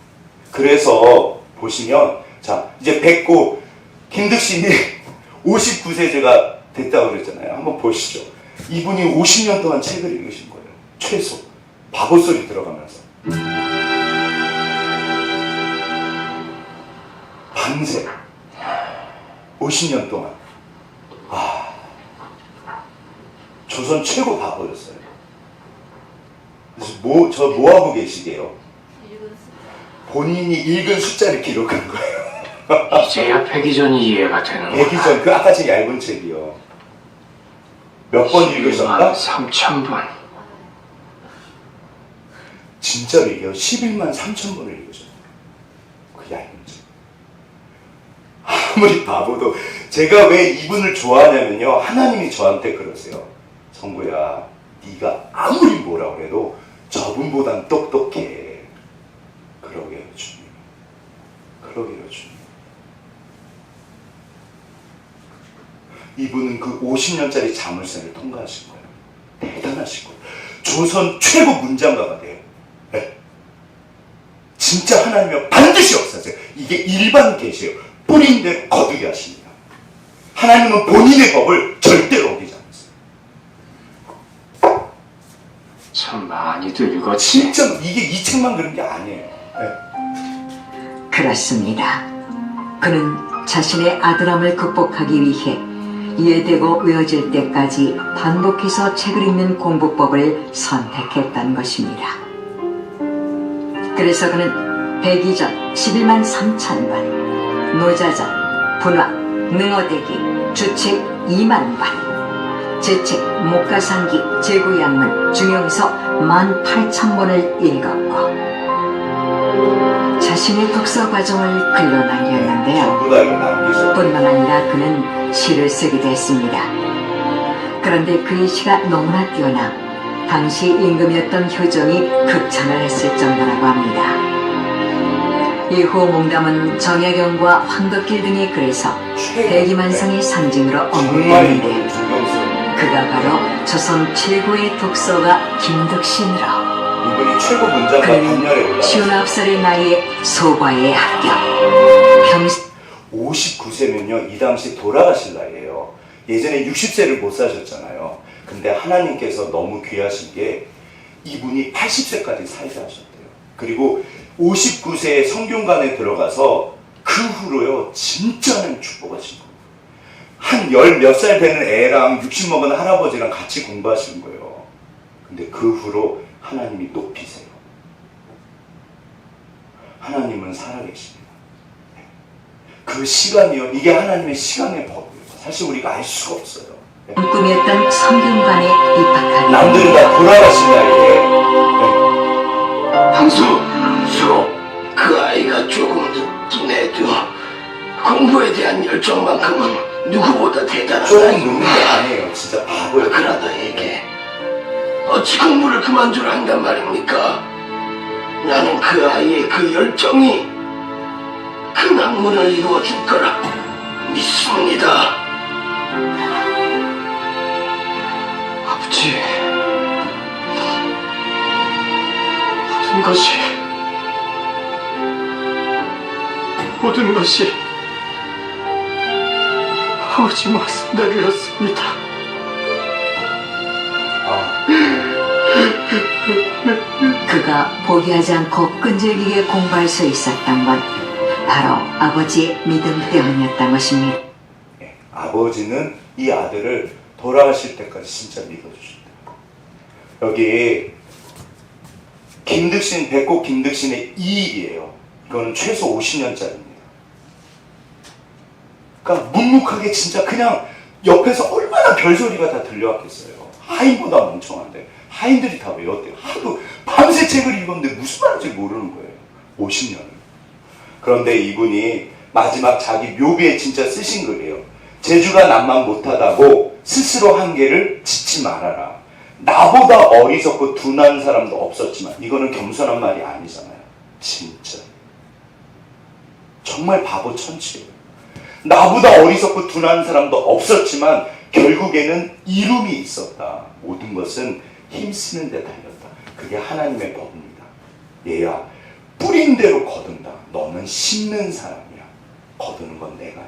그래서 보시면, 자, 이제 뵙고 김득신이 59세 제가 됐다고 그랬잖아요. 한번 보시죠. 이분이 50년 동안 책을 읽으신 거예요. 최소. 바보 소리 들어가면서. 밤새. 50년 동안. 조선 최고 바보였어요. 그래서 저 뭐하고 계시게요? 본인이 읽은 숫자를 기록한 거예요. 이제야 패기전이 이해가 되는 애기전, 그 아까 제 얇은 책이요. 몇 번 읽으셨나? 3,000번. 진짜로 얘기해요. 11만 3천 번을 읽으셨어요. 그 얇은 책. 아무리 바보도 제가 왜 이분을 좋아하냐면요. 하나님이 저한테 그러세요. 성구야, 네가 아무리 뭐라고 해도 저분보단 똑똑해. 그러게요, 주님. 그러게요, 주님. 이분은 그 50년짜리 자물쇠를 통과하신 거예요. 대단하신 거예요. 조선 최고 문장가가 돼요. 네. 진짜 하나님은 반드시 역사하세요. 이게 일반 계시예요. 뿌린 대로 거두게 하십니다. 하나님은 본인의 법을 절대로 어기지 않으세요. 참 많이도 읽었지. 진짜 이게 이 책만 그런 게 아니에요. 네. 그렇습니다. 그는 자신의 아들함을 극복하기 위해 이해되고 외워질 때까지 반복해서 책을 읽는 공부법을 선택했던 것입니다. 그래서 그는 백이전 11만 3천 번, 노자전, 분화, 능어대기, 주책 2만 번, 제책, 목가상기, 제구양문, 중용서 18,000번을 읽었고 자신의 독서 과정을 글로 남겼는데요. 전부 다 이거 남기셨어요. 뿐만 아니라 그는 시를 쓰기도 했습니다. 그런데 그의 시가 너무나 뛰어나 당시 임금이었던 효종이 극찬을 했을 정도라고 합니다. 이후 몽담은 정약용과 황덕길 등의 글에서 대기만성의 상징으로 정말 언급했는데 이거는 존경스러워요. 그가 바로 조선 최고의 독서가 김덕신으로 이분이 최고 문장가 반열에 그는 올라갔어요. 59살의 나이에 소과에 합격. 평생 59세면요, 이 당시 돌아가실 나이에요. 예전에 60세를 못 사셨잖아요. 근데 하나님께서 너무 귀하신 게 이분이 80세까지 살게 하셨대요. 그리고 59세에 성균관에 들어가서 그 후로요, 진짜 하나님 축복하신 거예요. 한 열 몇 살 되는 애랑 60 먹은 할아버지랑 같이 공부하시는 거예요. 근데 그 후로 하나님이 높이세요. 하나님은 살아계십니다. 그 시간이요, 이게 하나님의 시간의 법이에요. 사실 우리가 알 수가 없어요. 네. 꿈이었던 성균관에 입학하게 남들은 다 돌아가신 나이에 항수, 그 아이가 조금 늦긴 해도 공부에 대한 열정만큼은 누구보다 대단한 조금 아이고. 늦는 게 아니에요. 진짜 바보예요. 그러다에게 어찌 공부를 그만두려 한단 말입니까? 나는 그 아이의 그 열정이 그 낭만을 이루어줄 거라 믿습니다. 아버지, 모든 것이 아버지 말씀대로였습니다. 그가 포기하지 않고 끈질기게 공부할 수 있었던 건 바로 아버지의 믿음 때문이었던 것입니다. 네. 아버지는 이 아들을 돌아가실 때까지 진짜 믿어주신다. 여기 김득신, 백곡 김득신의 이익이에요. 이거는 최소 50년짜리입니다. 그러니까 묵묵하게 진짜 그냥 옆에서 얼마나 별소리가 다 들려왔겠어요. 하인보다 멍청한데 하인들이 다 외웠대요. 하도 밤새 책을 읽었는데 무슨 말인지 모르는 거예요. 50년을. 그런데 이분이 마지막 자기 묘비에 진짜 쓰신 글이에요. 재주가 남만 못하다고 스스로 한계를 짓지 말아라. 나보다 어리석고 둔한 사람도 없었지만, 이거는 겸손한 말이 아니잖아요. 진짜 정말 바보 천치예요. 나보다 어리석고 둔한 사람도 없었지만 결국에는 이룸이 있었다. 모든 것은 힘쓰는 데 달렸다. 그게 하나님의 법입니다. 얘야, 뿌린 대로 거둔다. 너는 심는 사람이야. 거두는 건 내가 해.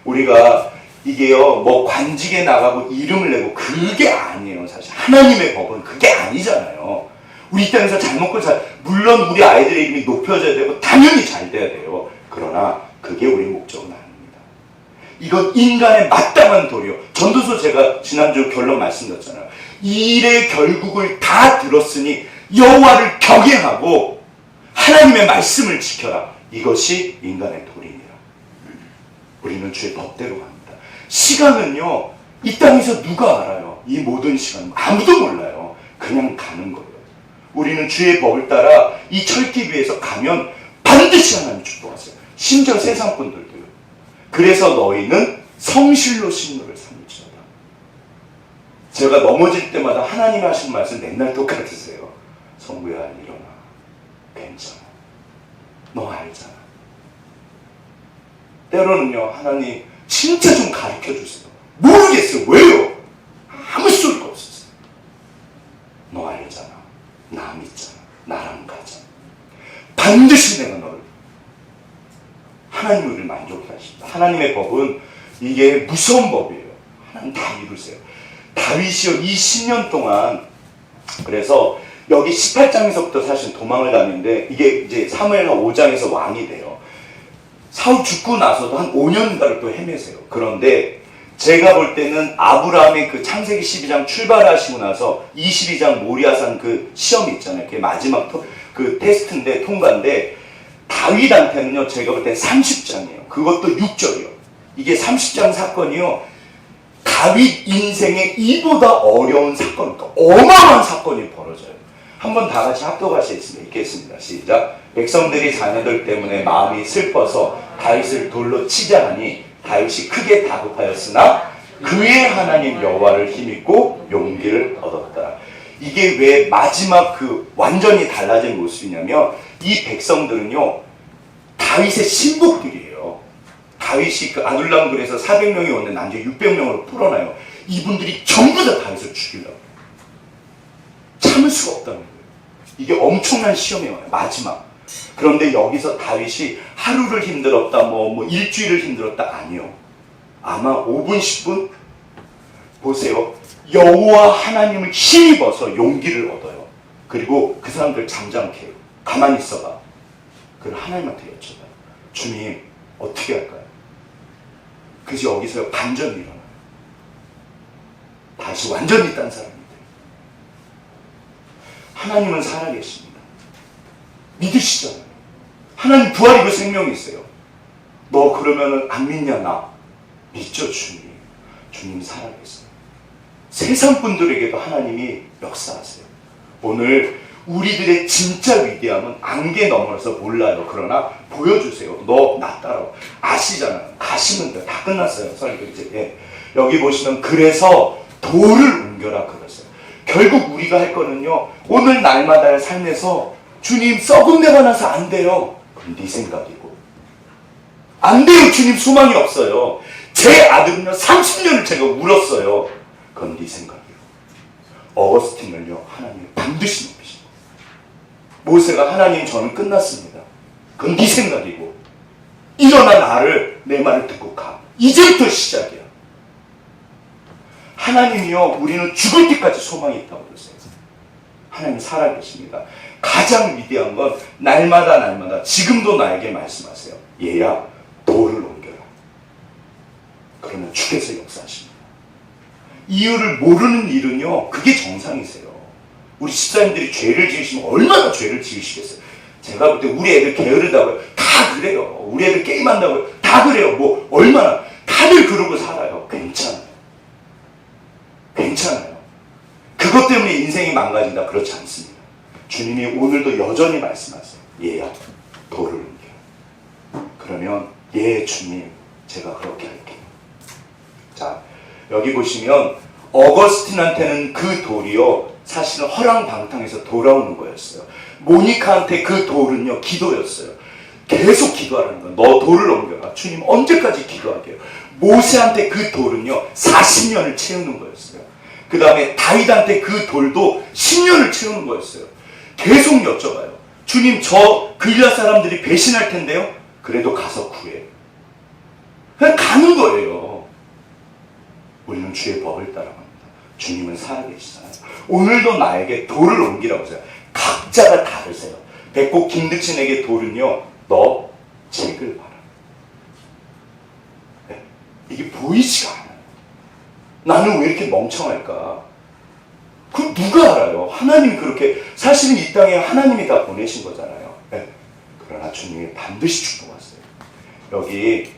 우리가 이게요, 뭐 관직에 나가고 이름을 내고 그게 아니에요. 사실 하나님의 법은 그게 아니잖아요. 우리 땅에서 잘 먹고 물론 우리 아이들의 이름이 높여져야 되고 당연히 잘 돼야 돼요. 그러나 그게 우리 목적은 아닙니다. 이건 인간의 마땅한 도리요. 전도서 제가 지난주 결론 말씀드렸잖아요. 이 일의 결국을 다 들었으니 여호와를 경외하고 하나님의 말씀을 지켜라. 이것이 인간의 도리니라. 우리는 주의 법대로 갑니다. 시간은요, 이 땅에서 누가 알아요? 이 모든 시간 아무도 몰라요. 그냥 가는 거예요. 우리는 주의 법을 따라 이 철길 위에서 가면 반드시 하나님 축복하세요. 심지어 세상 분들도요. 그래서 너희는 성실로 식물을 삼을지어다. 제가 넘어질 때마다 하나님 하신 말씀 맨날 똑같으세요. 성부야, 일어나. 괜찮아. 너 알잖아. 때로는요, 하나님 진짜 좀 가르쳐 주세요. 모르겠어요. 왜요? 아무 소리가 없었어요. 너 알잖아. 나 믿잖아. 나랑 가자. 반드시 내가 너를. 하나님 우리를 만족해 하십니다. 하나님의 법은 이게 무서운 법이에요. 하나님 다 이루세요. 다윗이요, 20년 동안, 그래서 여기 18장에서부터 사실 도망을 다니는데, 이게 이제 사무엘하 5장에서 왕이 돼요. 사울 죽고 나서도 한 5년가를 또 헤매세요. 그런데 제가 볼 때는 아브라함의 그 창세기 12장 출발하시고 나서 22장 모리아산 그 시험이 있잖아요. 그게 마지막 그 테스트인데, 통과인데, 다윗한테는요, 제가 볼 때 30장이에요. 그것도 6절이요. 이게 30장 사건이요, 다윗 인생에 이보다 어려운 사건, 그러니까 어마어마한 사건이 벌어져요. 한번 다 같이 합독하시겠습니다. 읽겠습니다. 시작. 백성들이 자녀들 때문에 마음이 슬퍼서 다윗을 돌로 치자 하니 다윗이 크게 다급하였으나 그의 하나님 여호와를 힘입고 용기를 얻었다. 이게 왜 마지막 그 완전히 달라진 모습이냐면, 이 백성들은요, 다윗의 신복들이에요. 다윗이 그 아둘람굴에서 400명이 오는데 나중에 600명으로 풀어나요. 이분들이 전부 다 다윗을 죽이려고. 참을 수가 없다는 거예요. 이게 엄청난 시험이 와요. 마지막. 그런데 여기서 다윗이 하루를 힘들었다, 뭐 일주일을 힘들었다, 아니요. 아마 5분, 10분? 보세요. 여호와 하나님을 힘입어서 용기를 얻어요. 그리고 그 사람들 잠잠케 해요. 가만히 있어봐. 그걸 하나님한테 여쭤봐요. 주님, 어떻게 할까요? 그래서 여기서 반전이 일어나요. 다시 완전히 딴 사람이 돼요. 하나님은 살아계십니다. 믿으시잖아요. 하나님 부활이고 생명이 있어요. 너 그러면은 안 믿냐? 나 믿죠. 주님. 주님 살아계세요. 세상 분들에게도 하나님이 역사하세요. 오늘 우리들의 진짜 위대함은 안개 너머서 몰라요. 그러나 보여주세요. 너 나 따라와. 아시잖아요. 가시면 돼. 다 끝났어요. 설교 이제. 예. 여기 보시면 그래서 돌을 옮겨라 그랬어요. 결국 우리가 할 거는요, 오늘 날마다의 삶에서 주님 썩은 데가 나서 안 돼요. 그럼 네 생각이고. 안 돼요. 주님 소망이 없어요. 제 아들은요 30년을 제가 울었어요. 그건 네 생각이에요. 어거스틴을요 하나님이 반드시 높이시고, 모세가 하나님 저는 끝났습니다. 그건 네 생각이고, 일어나 나를 내 말을 듣고 가. 이제부터 시작이야. 하나님이요 우리는 죽을 때까지 소망이 있다고 그랬어요. 하나님 살아계십니다. 가장 위대한 건 날마다 지금도 나에게 말씀하세요. 얘야 돌을 옮겨라. 그러면 주께서 역사하십니다. 이유를 모르는 일은요 그게 정상이세요. 우리 집사님들이 죄를 지으시면 얼마나 죄를 지으시겠어요. 제가 볼 때 우리 애들 게으르다고요. 다 그래요. 우리 애들 게임한다고요. 다 그래요. 뭐 얼마나 다들 그러고 살아요. 괜찮아요. 괜찮아요. 그것 때문에 인생이 망가진다. 그렇지 않습니다. 주님이 오늘도 여전히 말씀하세요. 얘야 돌을 옮겨. 그러면 예 주님 제가 그렇게 할게요. 자 여기 보시면 어거스틴한테는 그 돌이요 사실은 허랑방탕에서 돌아오는 거였어요. 모니카한테 그 돌은요 기도였어요. 계속 기도하라는 거예요. 너 돌을 옮겨라. 주님 언제까지 기도하게요. 모세한테 그 돌은요 40년을 채우는 거였어요. 그 다음에 다윗한테 그 돌도 10년을 채우는 거였어요. 계속 여쭤봐요. 주님 저 그일라 사람들이 배신할 텐데요. 그래도 가서 구해. 그냥 가는 거예요. 우리는 주의 법을 따라갑니다. 주님은 살아계시잖아요. 오늘도 나에게 돌을 옮기라고 하세요. 각자가 다르세요. 백곡 김득신에게 돌은요. 너 책을 봐라. 네. 이게 보이지가 않아요. 나는 왜 이렇게 멍청할까? 그럼 누가 알아요? 하나님이 그렇게 사실은 이 땅에 하나님이 다 보내신 거잖아요. 네. 그러나 주님이 반드시 축복하세요. 여기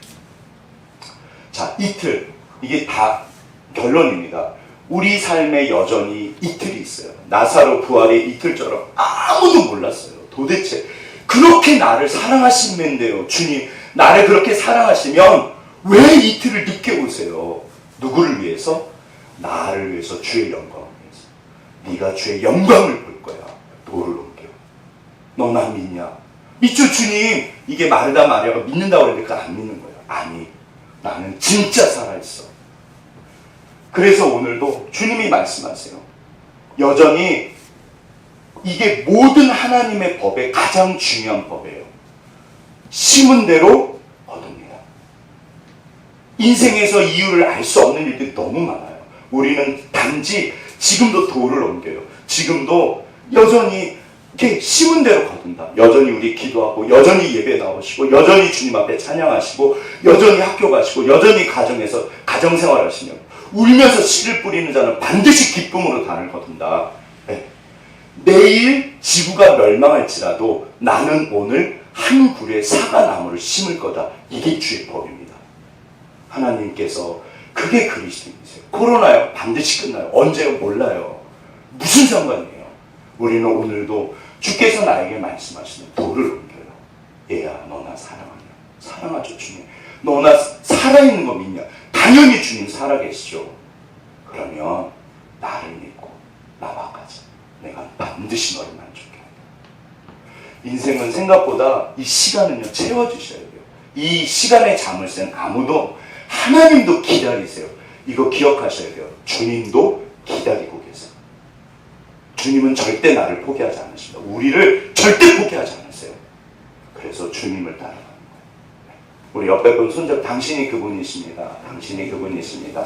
자 이틀 이게 다 결론입니다. 우리 삶에 여전히 이틀이 있어요. 나사로 부활의 이틀처럼 아무도 몰랐어요. 도대체 그렇게 나를 사랑하시는데요. 주님 나를 그렇게 사랑하시면 왜 이틀을 늦게 오세요? 누구를 위해서? 나를 위해서 주의 영광을 위해서. 네가 주의 영광을 볼 거야. 돌을 옮겨. 너 나 믿냐? 믿죠 주님. 이게 마르다 마리아가 믿는다고 했는데 그거 안 믿는 거예요. 아니 나는 진짜 살아있어. 그래서 오늘도 주님이 말씀하세요. 여전히 이게 모든 하나님의 법의 가장 중요한 법이에요. 심은 대로 얻습니다. 인생에서 이유를 알 수 없는 일들이 너무 많아요. 우리는 단지 지금도 돌을 옮겨요. 지금도 여전히 이렇게 심은 대로 거둔다. 여전히 우리 기도하고 여전히 예배 나오시고 여전히 주님 앞에 찬양하시고 여전히 학교 가시고 여전히 가정에서 가정생활 하시면 울면서 씨를 뿌리는 자는 반드시 기쁨으로 단을 거둔다. 네. 내일 지구가 멸망할지라도 나는 오늘 한 굴에 사과나무를 심을 거다. 이게 주의 법입니다. 하나님께서 그게 그리스도이세요. 코로나요? 반드시 끝나요. 언제요? 몰라요. 무슨 상관이에요? 우리는 오늘도 주께서 나에게 말씀하시는 돌을 옮겨요. 얘야 너 나 사랑하냐? 사랑하죠 주님. 너 나 살아있는 거 믿냐? 당연히 주님 살아계시죠. 그러면 나를 믿고 나와 가자. 내가 반드시 너를 만족해. 인생은 생각보다 이 시간은요 채워주셔야 돼요. 이 시간에 잠을 센 아무도 하나님도 기다리세요. 이거 기억하셔야 돼요. 주님도 기다리고 계세요. 주님은 절대 나를 포기하지 않으십니다. 우리를 절대 포기하지 않으세요. 그래서 주님을 따라가는 거예요. 우리 옆에 분 손잡 당신이 그분이십니다. 당신이 그분이십니다.